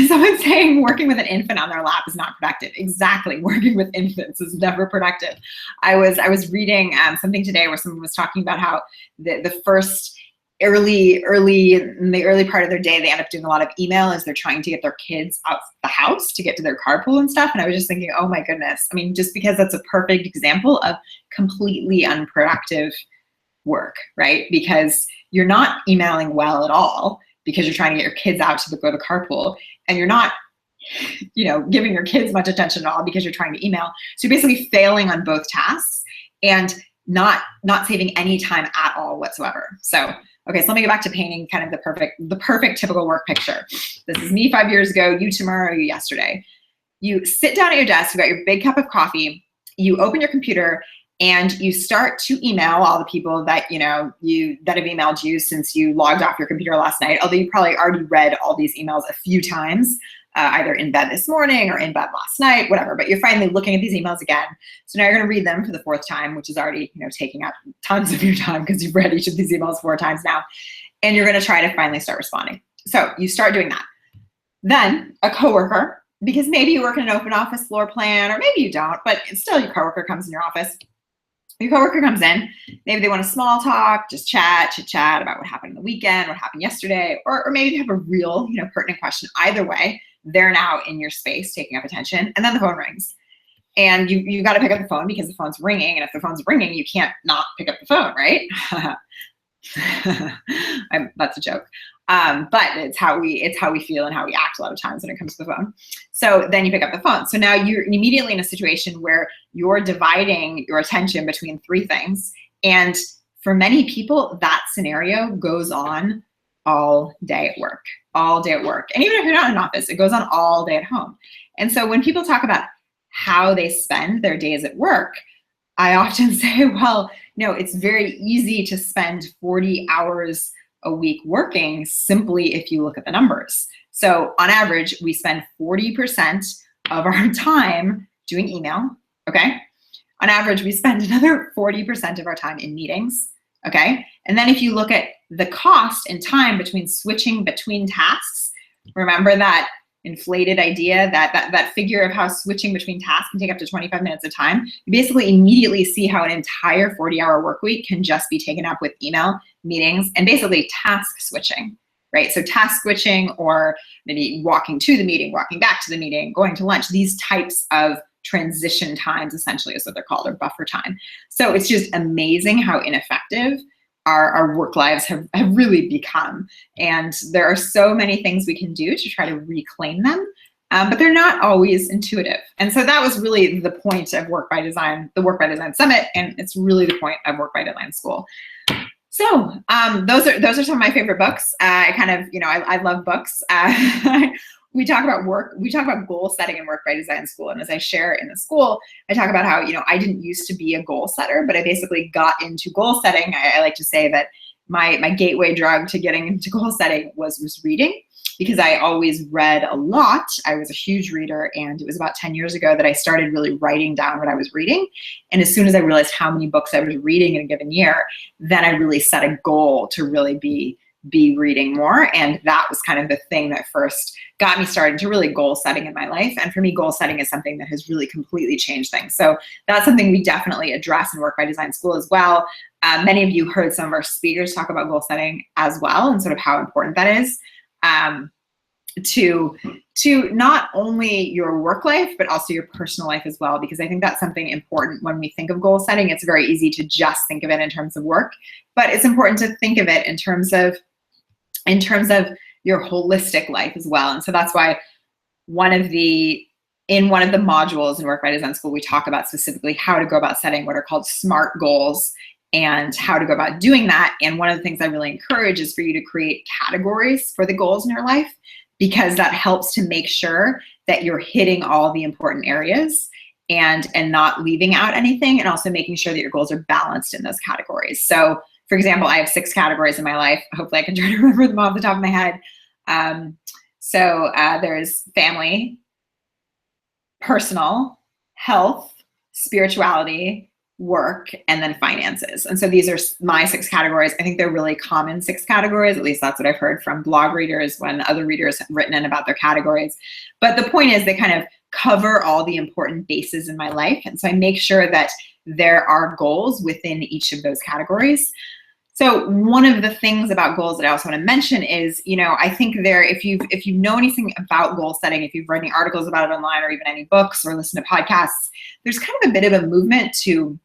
Someone's saying working with an infant on their lap is not productive. Exactly. Working with infants is never productive. I was reading something today where someone was talking about how the first in the early part of their day, they end up doing a lot of email as they're trying to get their kids out the house to get to their carpool and stuff. And I was just thinking, oh my goodness. I mean, just because that's a perfect example of completely unproductive work, right? Because you're not emailing well at all, because you're trying to get your kids out to go to the carpool, and you're not, giving your kids much attention at all because you're trying to email. So you're basically failing on both tasks and not saving any time at all whatsoever. So, okay, so let me get back to painting kind of the perfect typical work picture. This is me 5 years ago, you tomorrow, you yesterday. You sit down at your desk, you've got your big cup of coffee, you open your computer, and you start to email all the people that that have emailed you since you logged off your computer last night. Although you probably already read all these emails a few times, either in bed this morning or in bed last night, whatever. But you're finally looking at these emails again. So now you're going to read them for the fourth time, which is already taking up tons of your time because you've read each of these emails 4 times now, and you're going to try to finally start responding. So you start doing that. Then a coworker, because maybe you work in an open office floor plan, or maybe you don't, but still your coworker comes in your office. Your coworker comes in, maybe they want to small talk, just chit chat about what happened on the weekend, what happened yesterday, or maybe they have a real, pertinent question. Either way, they're now in your space taking up attention, and then the phone rings. And you got to pick up the phone because the phone's ringing, and if the phone's ringing, you can't not pick up the phone, right? That's a joke. But it's how we feel and how we act a lot of times when it comes to the phone. So then you pick up the phone. So now you're immediately in a situation where you're dividing your attention between 3 things. And for many people, that scenario goes on all day at work, And even if you're not in an office, it goes on all day at home. And so when people talk about how they spend their days at work, I often say, well, no, it's very easy to spend 40 hours a week working simply if you look at the numbers. So on average, we spend 40% of our time doing email, okay? On average, we spend another 40% of our time in meetings, okay? And then if you look at the cost and time between switching between tasks, remember that inflated idea, that figure of how switching between tasks can take up to 25 minutes of time, you basically immediately see how an entire 40-hour work week can just be taken up with email, meetings, and basically task switching, right? So task switching, or maybe walking to the meeting, walking back to the meeting, going to lunch, these types of transition times essentially is what they're called, or buffer time. So it's just amazing how ineffective our work lives have really become. And there are so many things we can do to try to reclaim them, but they're not always intuitive. And so that was really the point of Work by Design, the Work by Design Summit, and it's really the point of Work by Design School. So those are some of my favorite books. I kind of, I love books. We talk about goal setting in Work by Design School. And as I share in the school, I talk about how, I didn't used to be a goal setter, but I basically got into goal setting. I like to say that my gateway drug to getting into goal setting was reading, because I always read a lot. I was a huge reader, and it was about 10 years ago that I started really writing down what I was reading. And as soon as I realized how many books I was reading in a given year, then I really set a goal to really be reading more. And that was kind of the thing that first got me started to really goal setting in my life. And for me, goal setting is something that has really completely changed things. So that's something we definitely address in Work by Design School as well. Many of you heard some of our speakers talk about goal setting as well, and sort of how important that is to not only your work life, but also your personal life as well, because I think that's something important when we think of goal setting. It's very easy to just think of it in terms of work, but it's important to think of it in terms of your holistic life as well. And so that's why in one of the modules in Work by Design School, we talk about specifically how to go about setting what are called SMART goals and how to go about doing that. And one of the things I really encourage is for you to create categories for the goals in your life, because that helps to make sure that you're hitting all the important areas and not leaving out anything, and also making sure that your goals are balanced in those categories. So for example, I have 6 categories in my life. Hopefully I can try to remember them off the top of my head. There's family, personal, health, spirituality, work, and then finances. And so these are my 6 categories. I think they're really common 6 categories. At least that's what I've heard from blog readers when other readers have written in about their categories. But the point is they kind of cover all the important bases in my life. And so I make sure that there are goals within each of those categories. So one of the things about goals that I also want to mention is, I think if you know anything about goal setting, if you've read any articles about it online, or even any books or listen to podcasts, there's kind of a bit of a movement to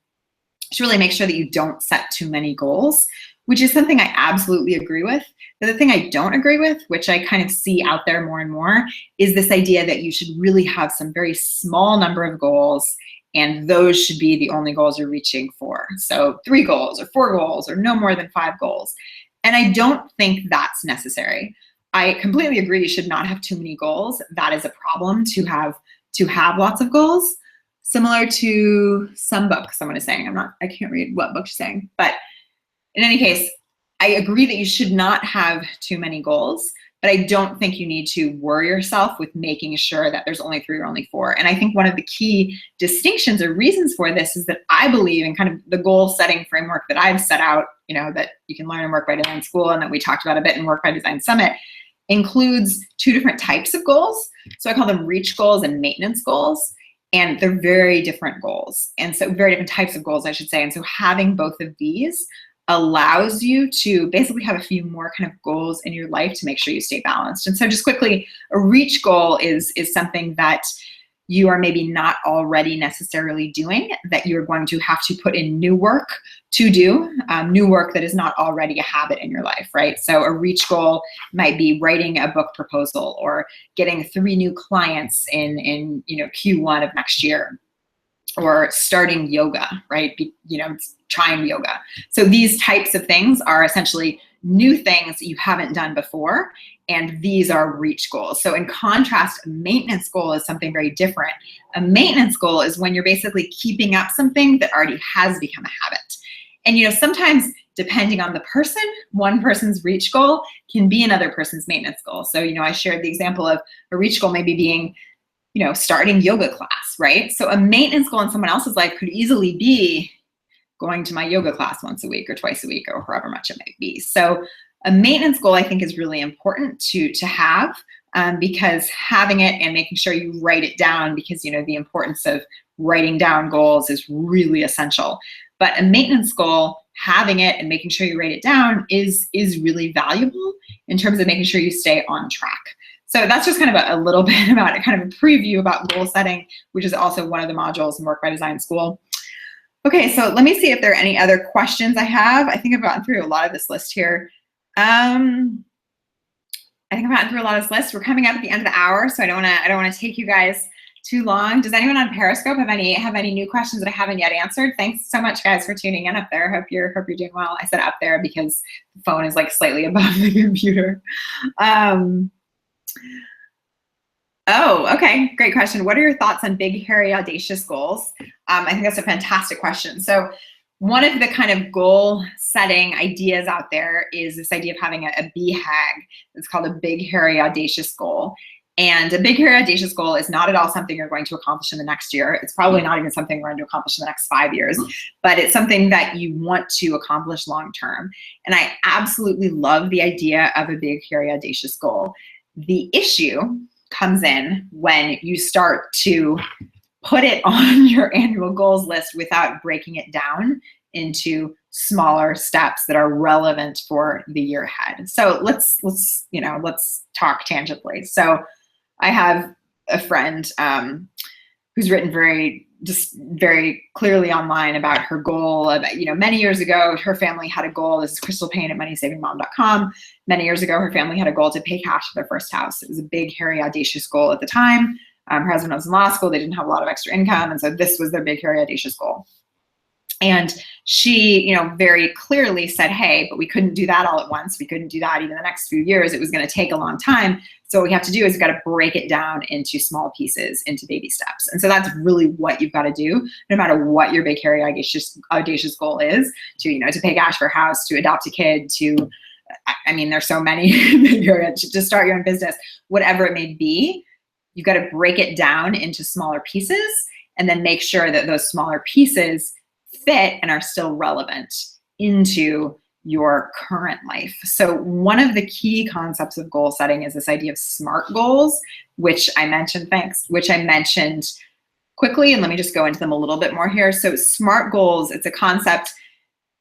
really make sure that you don't set too many goals, which is something I absolutely agree with. But the thing I don't agree with, which I kind of see out there more and more, is this idea that you should really have some very small number of goals, and those should be the only goals you're reaching for. So 3 goals or 4 goals or no more than 5 goals. And I don't think that's necessary. I completely agree you should not have too many goals. That is a problem, to have lots of goals. Similar to some book someone is saying. I can't read what book she's saying. But in any case, I agree that you should not have too many goals. But I don't think you need to worry yourself with making sure that there's only 3 or only 4. And I think one of the key distinctions or reasons for this is that I believe in kind of the goal setting framework that I've set out, that you can learn in Work by Design School, and that we talked about a bit in Work by Design Summit, includes 2 different types of goals. So I call them reach goals and maintenance goals. And they're very different goals. And so very different types of goals, I should say. And so having both of these allows you to basically have a few more kind of goals in your life to make sure you stay balanced. And so just quickly, a reach goal is something that you are maybe not already necessarily doing, that you're going to have to put in new work to do, new work that is not already a habit in your life, right? So a reach goal might be writing a book proposal, or getting 3 new clients in Q1 of next year, or starting yoga, right? Trying yoga. So these types of things are essentially new things that you haven't done before, and these are reach goals. So in contrast, a maintenance goal is something very different. A maintenance goal is when you're basically keeping up something that already has become a habit. And sometimes depending on the person, one person's reach goal can be another person's maintenance goal. So I shared the example of a reach goal maybe being starting yoga class, right? So a maintenance goal in someone else's life could easily be going to my yoga class once a week or twice a week or however much it might be. So a maintenance goal I think is really important to have, because having it and making sure you write it down, because the importance of writing down goals is really essential. But a maintenance goal, having it and making sure you write it down is really valuable in terms of making sure you stay on track. So that's just kind of a little bit about it, kind of a preview about goal setting, which is also one of the modules in Work by Design School. Okay, so let me see if there are any other questions I have. I think I've gotten through a lot of this list here. I think I've gotten through a lot of this list. We're coming up at the end of the hour, so I don't want to take you guys too long. Does anyone on Periscope have any new questions that I haven't yet answered? Thanks so much, guys, for tuning in up there. Hope you're doing well. I said up there because the phone is like slightly above the computer. Oh, okay, great question. What are your thoughts on big, hairy, audacious goals? I think that's a fantastic question. So one of the kind of goal setting ideas out there is this idea of having a BHAG. It's called a big, hairy, audacious goal. And a big, hairy, audacious goal is not at all something you're going to accomplish in the next year. It's probably not even something we're going to accomplish in the next 5 years, but it's something that you want to accomplish long term. And I absolutely love the idea of a big, hairy, audacious goal. The issue comes in when you start to put it on your annual goals list without breaking it down into smaller steps that are relevant for the year ahead. So let's talk tangibly. So I have a friend who's written very clearly online about her goal of, many years ago, her family had a goal. This is Crystal Payne at moneysavingmom.com. Many years ago, her family had a goal to pay cash for their first house. It was a big, hairy, audacious goal at the time. Her husband was in law school. They didn't have a lot of extra income. And so this was their big, hairy, audacious goal. And she, very clearly said, hey, but we couldn't do that all at once. We couldn't do that even the next few years. It was going to take a long time. So what we have to do is we've got to break it down into small pieces, into baby steps. And so that's really what you've got to do, no matter what your big, hairy, audacious goal is, to pay cash for a house, to adopt a kid, there's so many, to start your own business, whatever it may be. You've got to break it down into smaller pieces and then make sure that those smaller pieces fit and are still relevant into your current life. So one of the key concepts of goal setting is this idea of SMART goals, which I mentioned quickly, and let me just go into them a little bit more here. So SMART goals, it's a concept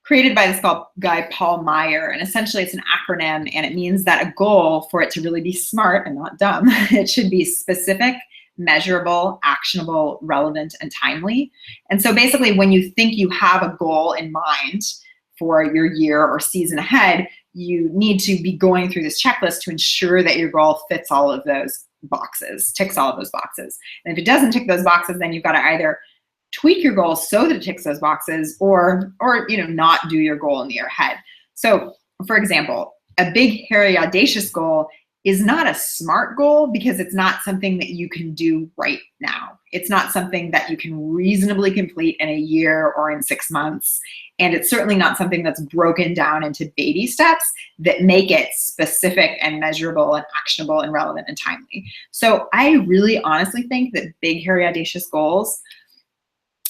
created by this guy, Paul Meyer, and essentially it's an acronym, and it means that a goal, for it to really be smart and not dumb, it should be specific, measurable, actionable, relevant, and timely. And so basically when you think you have a goal in mind for your year or season ahead, you need to be going through this checklist to ensure that your goal fits all of those boxes, ticks all of those boxes. And if it doesn't tick those boxes, then you've got to either tweak your goal so that it ticks those boxes or not do your goal in the year ahead. So for example, a big, hairy, audacious goal is not a SMART goal because it's not something that you can do right now. It's not something that you can reasonably complete in a year or in 6 months. And it's certainly not something that's broken down into baby steps that make it specific and measurable and actionable and relevant and timely. So I really honestly think that big, hairy, audacious goals,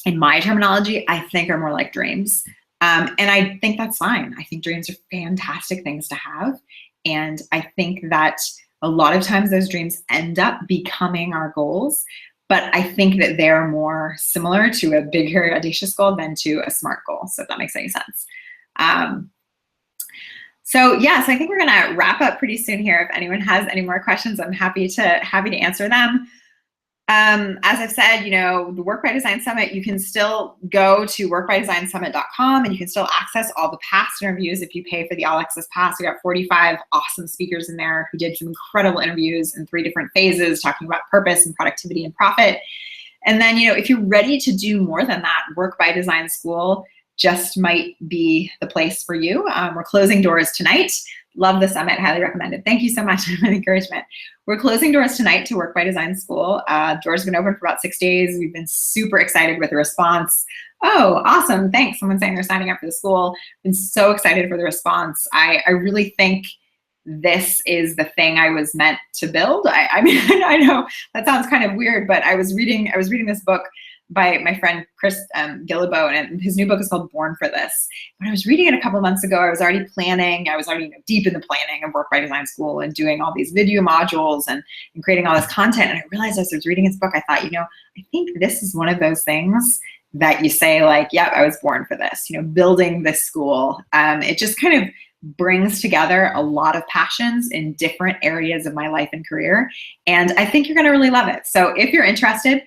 in my terminology, I think are more like dreams. And I think that's fine. I think dreams are fantastic things to have. And I think that a lot of times those dreams end up becoming our goals, but I think that they're more similar to a big, hairy, audacious goal than to a SMART goal, so if that makes any sense. So I think we're gonna wrap up pretty soon here. If anyone has any more questions, I'm happy to answer them. As I've said, the Work by Design Summit, you can still go to workbydesignsummit.com and you can still access all the past interviews if you pay for the All Access Pass. We got 45 awesome speakers in there who did some incredible interviews in 3 different phases, talking about purpose and productivity and profit. And then, if you're ready to do more than that, Work by Design School just might be the place for you. We're closing doors tonight. Love the summit, highly recommended. Thank you so much for the encouragement. We're closing doors tonight to Work by Design School. Doors have been open for about 6 days. We've been super excited with the response. Oh, awesome. Thanks. Someone saying they're signing up for the school. Been so excited for the response. I really think this is the thing I was meant to build. I mean, I know that sounds kind of weird, but I was reading this book by my friend Chris Gillibo, and his new book is called Born for This. When I was reading it a couple months ago, I was already planning. I was already deep in the planning of Work by Design School and doing all these video modules and creating all this content. And I realized as I was reading his book, I thought, I think this is one of those things that you say like, yep, I was born for this, building this school. It just kind of brings together a lot of passions in different areas of my life and career. And I think you're gonna really love it. So if you're interested,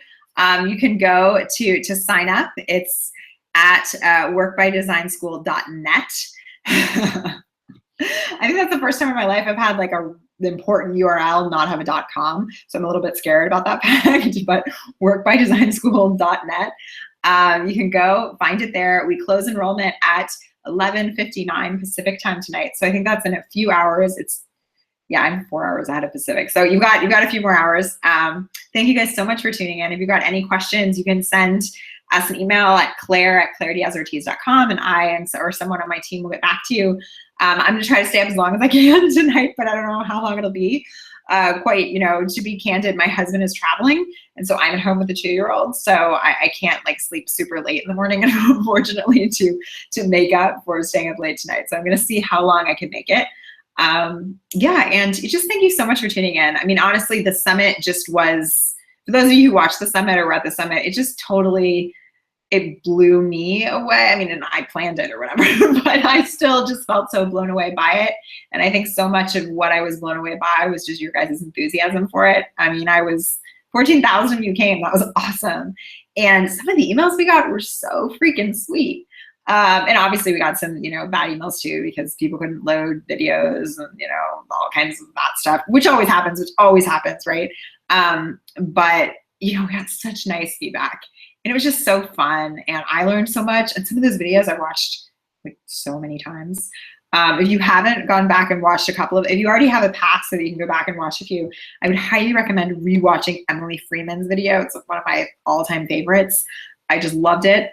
you can go to sign up. It's at workbydesignschool.net. I think that's the first time in my life I've had like the important URL not have a .com. So I'm a little bit scared about that fact, but workbydesignschool.net. You can go find it there. We close enrollment at 11:59 Pacific time tonight. So I think that's in a few hours. I'm 4 hours ahead of Pacific. So you've got a few more hours. Thank you guys so much for tuning in. If you've got any questions, you can send us an email at claire@clairediazortiz.com, and or someone on my team will get back to you. I'm gonna try to stay up as long as I can tonight, but I don't know how long it'll be. To be candid, my husband is traveling, and so I'm at home with a 2-year-old, so I can't like sleep super late in the morning, and unfortunately to make up for staying up late tonight. So I'm gonna see how long I can make it. And just thank you so much for tuning in. I mean, honestly, the summit just was, for those of you who watched the summit or were at the summit, it just totally, it blew me away. I mean, and I planned it or whatever, but I still just felt so blown away by it. And I think so much of what I was blown away by was just your guys' enthusiasm for it. I mean, 14,000 of you came. That was awesome. And some of the emails we got were so freaking sweet. And obviously we got some, bad emails too, because people couldn't load videos and, all kinds of that stuff, which always happens, right? But, we got such nice feedback. And it was just so fun, and I learned so much. And some of those videos I watched like so many times. If you haven't gone back and watched if you already have a pass so that you can go back and watch a few, I would highly recommend rewatching Emily Freeman's video. It's one of my all-time favorites. I just loved it.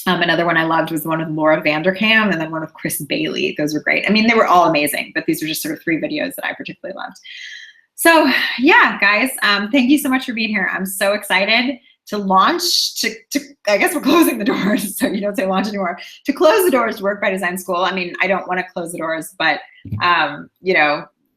Another one I loved was the one with Laura Vanderkam, and then one with Chris Bailey. Those were great. I mean, they were all amazing, but these were just sort of 3 videos that I particularly loved. So yeah, guys, thank you so much for being here. I'm so excited to launch, I guess we're closing the doors, so you don't say launch anymore, to close the doors to Work by Design School. I mean, I don't want to close the doors, but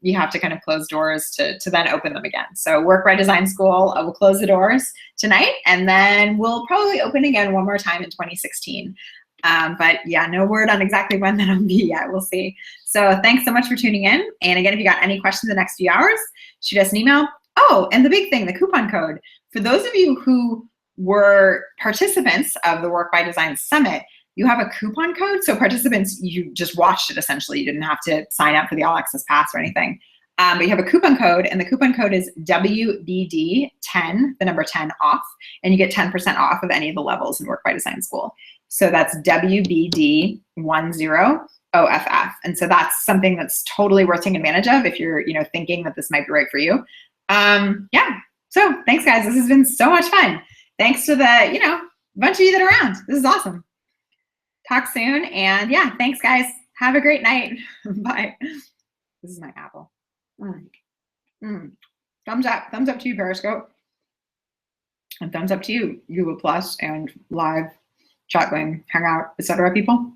you have to kind of close doors to then open them again. So Work by Design School will close the doors tonight, and then we'll probably open again one more time in 2016. But yeah, no word on exactly when that'll be yet. We'll see. So thanks so much for tuning in. And again, if you got any questions in the next few hours, shoot us an email. Oh, and the big thing, the coupon code. For those of you who were participants of the Work by Design Summit, you have a coupon code. So participants, you just watched it essentially. You didn't have to sign up for the All Access Pass or anything. But you have a coupon code, and the coupon code is WBD10, the number 10 off, and you get 10% off of any of the levels in Work by Design School. So that's WBD10OFF. And so that's something that's totally worth taking advantage of if you're, thinking that this might be right for you. So thanks guys. This has been so much fun. Thanks to the, bunch of you that are around. This is awesome. Talk soon. And yeah, thanks guys. Have a great night. Bye. This is my apple. Thumbs up to you, Periscope. And thumbs up to you, Google Plus and live chat going, Hangout, etc. people.